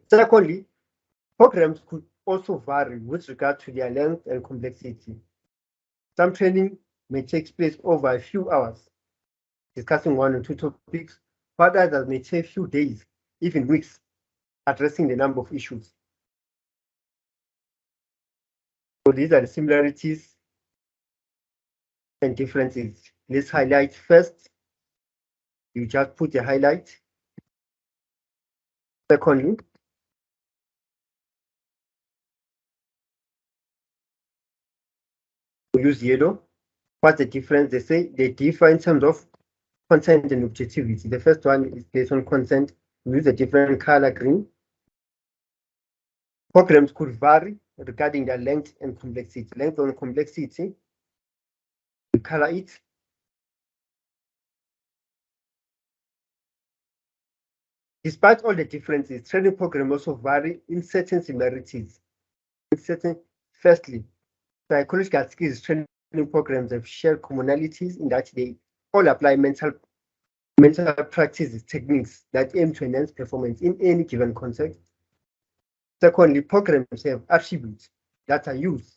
Secondly, programs could also vary with regard to their length and complexity. Some training may take place over a few hours, discussing one or two topics, while others may take a few days, even weeks, addressing the number of issues. So these are the similarities and differences. Let's highlight first. You just put a highlight. Secondly, we use yellow. What's the difference? They say they differ in terms of content and objectivity. The first one is based on content. We use a different color, green. Programs could vary regarding their length and complexity. Length and complexity, we color it. Despite all the differences, training programs also vary in certain similarities. Firstly, psychological skills training programs have shared commonalities in that they all apply mental practices, techniques that aim to enhance performance in any given context. Secondly, programs have attributes that are used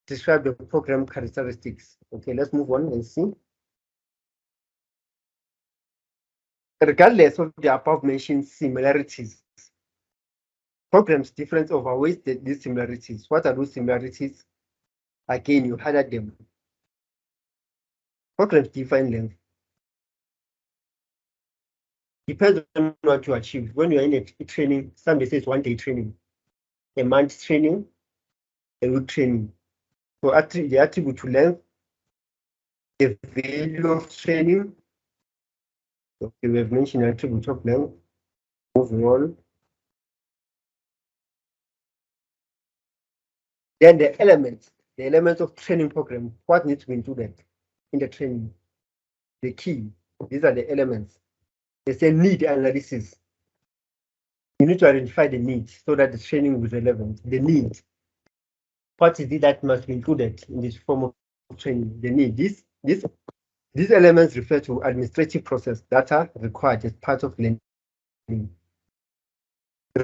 to describe the program characteristics. Okay, let's move on and see. Regardless of the above mentioned similarities, programs difference overweight these similarities. What are those similarities? Again, you highlight them. Programs define length. Depends on what you achieve. When you're in a training, some say it's 1 day training, a month training, a week training. So the attribute to length, the value of training. Okay, we have mentioned attribute of length. Moving on. Then the elements of training program, what needs to be included in the training? The key, these are the elements. They say need analysis. You need to identify the need so that the training is relevant. The need. What is it that must be included in this form of training? The need. These elements refer to administrative process that are required as part of learning.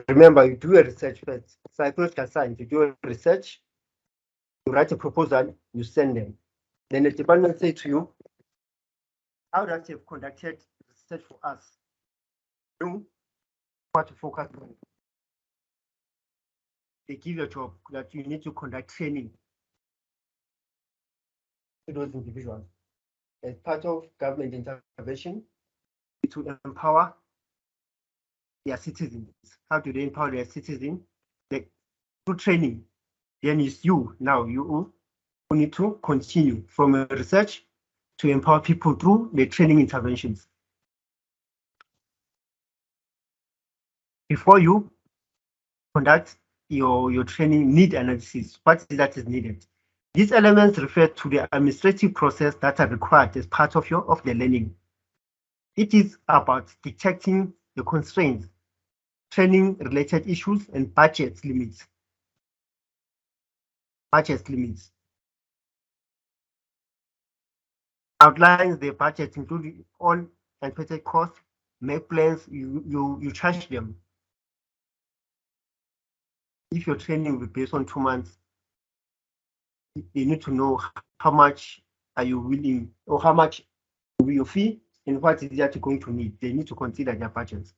Remember, you do a research first. Psychological science, you do a research, you write a proposal, you send them. Then the department say to you, how that you've conducted research for us? You what to focus on. They give you a job that you need to conduct training to those individuals. As part of government intervention, to empower their citizens. How do they empower their citizens? Through training. Then it's you who need to continue from research to empower people through the training interventions. Before you conduct your training need analysis, what is that is needed? These elements refer to the administrative process that are required as part of the learning. It is about detecting the constraints training related issues, and budget limits. Budget limits. Outlines the budget, including all anticipated costs, make plans, you charge them. If your training will be based on 2 months, you need to know how much are you willing, or how much will your fee, and what is that you're going to need. They need to consider their budgets.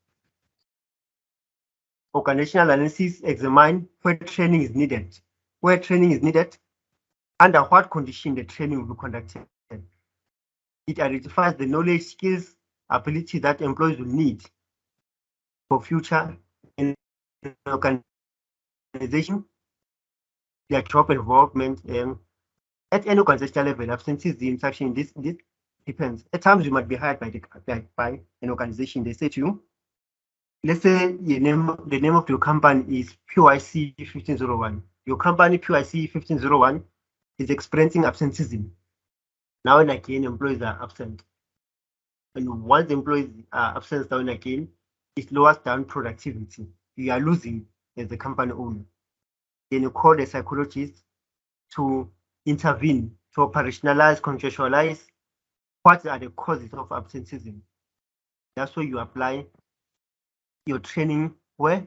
Organizational analysis examine where training is needed. Where training is needed, under what condition the training will be conducted. It identifies the knowledge, skills, ability that employees will need for future in organization, their job involvement. At any organizational level, absenteeism, section, this depends. At times you might be hired by an organization. They say to you, let's say the name of your company is PYC1501. Your company PYC1501 is experiencing absenteeism. Now and again, employees are absent. And once the employees are absent now and again, it lowers down productivity. You are losing as the company owner. Then you call the psychologist to intervene, to operationalize, contextualize what are the causes of absenteeism. That's why you apply your training where?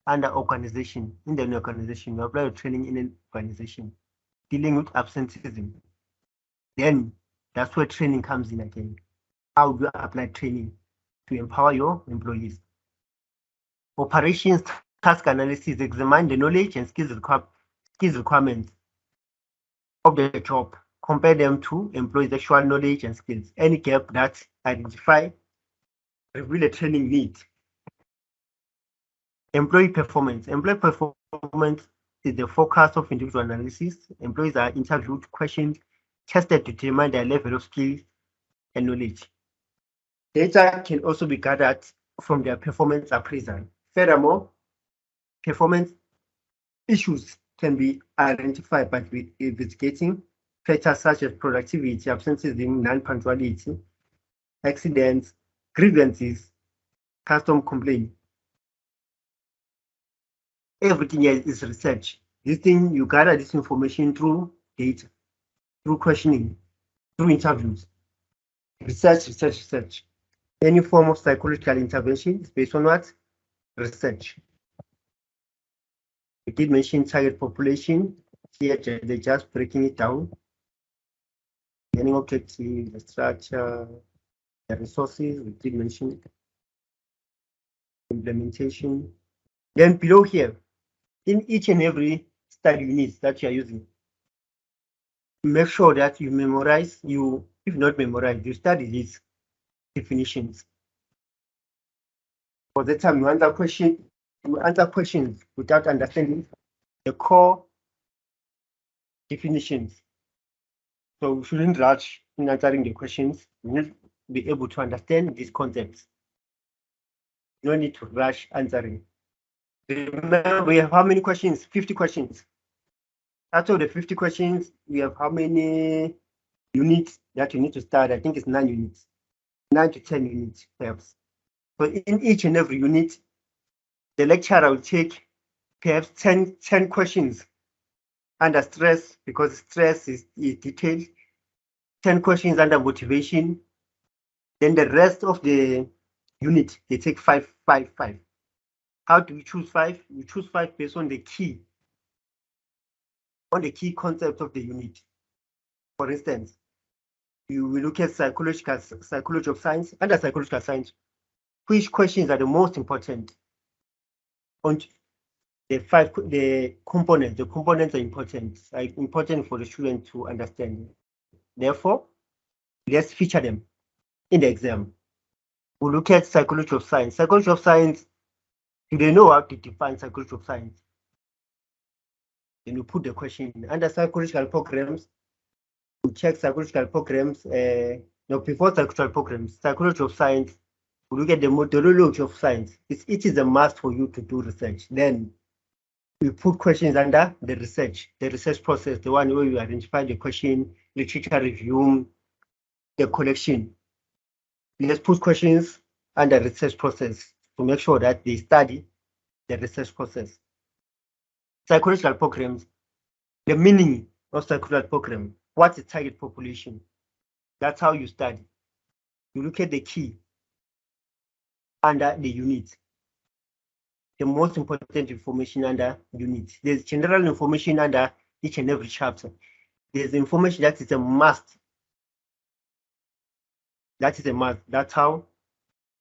Under organization. In the organization, you apply your training in an organization dealing with absenteeism. Then that's where training comes in again. How do you apply training to empower your employees? Operations task analysis examine the knowledge and skills requirements of the job. Compare them to employees' actual knowledge and skills. Any gap that identify, reveal a training need. Employee performance. Employee performance is the focus of individual analysis. Employees are interviewed, questioned, tested to determine their level of skills and knowledge. Data can also be gathered from their performance appraisal. Furthermore, performance issues can be identified by investigating factors such as productivity, absenteeism, non-punctuality, accidents, grievances, custom complaint. Everything here is research. This thing, you gather this information through data, through questioning, through interviews. Research. Any form of psychological intervention is based on what? Research. We did mention target population. Here they're just breaking it down. Any objective, the structure, the resources, we did mention implementation. Then below here, in each and every study unit that you are using, make sure that you memorize, if not memorize, you study these definitions. For the time you answer questions without understanding the core definitions. So we shouldn't rush in answering the questions. We need to be able to understand these concepts. No need to rush answering. Remember, we have how many questions? 50 questions. Out of the 50 questions, we have how many units that you need to start? I think it's 9 units. 9 to 10 units, perhaps. So in each and every unit, the lecturer will take perhaps 10 questions under stress, because stress is detailed. 10 questions under motivation. Then the rest of the unit, they take 5. How do we choose 5? We choose 5 based on the key concept of the unit. For instance, you will look at psychology of science. Under psychological science, which questions are the most important? On the components. The components are important for the student to understand. Therefore, let's feature them in the exam. We'll look at psychology of science. Psychology of science, do they know how to define psychology of science? Then you put the question under psychological programs. We check psychological programs. Before psychological programs, psychology of science, we look at the methodology of science. It is a must for you to do research. Then we put questions under the research process, the one where you identify the question, literature review, the collection. Let's put questions under research process to make sure that they study the research process. Psychological programs, the meaning of psychological program, what's the target population? That's how you study. You look at the key under the unit, the most important information under unit. There's general information under each and every chapter. There's information that is a must. That is a must. That's how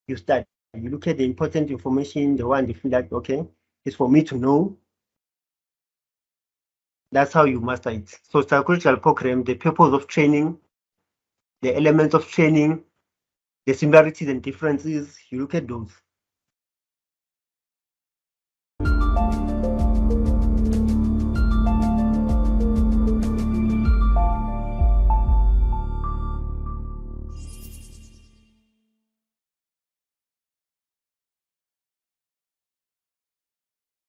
you study. You look at the important information, the one you feel like, okay, it's for me to know. That's how you master it. So psychological program, the purpose of training, the elements of training, the similarities and differences, you look at those.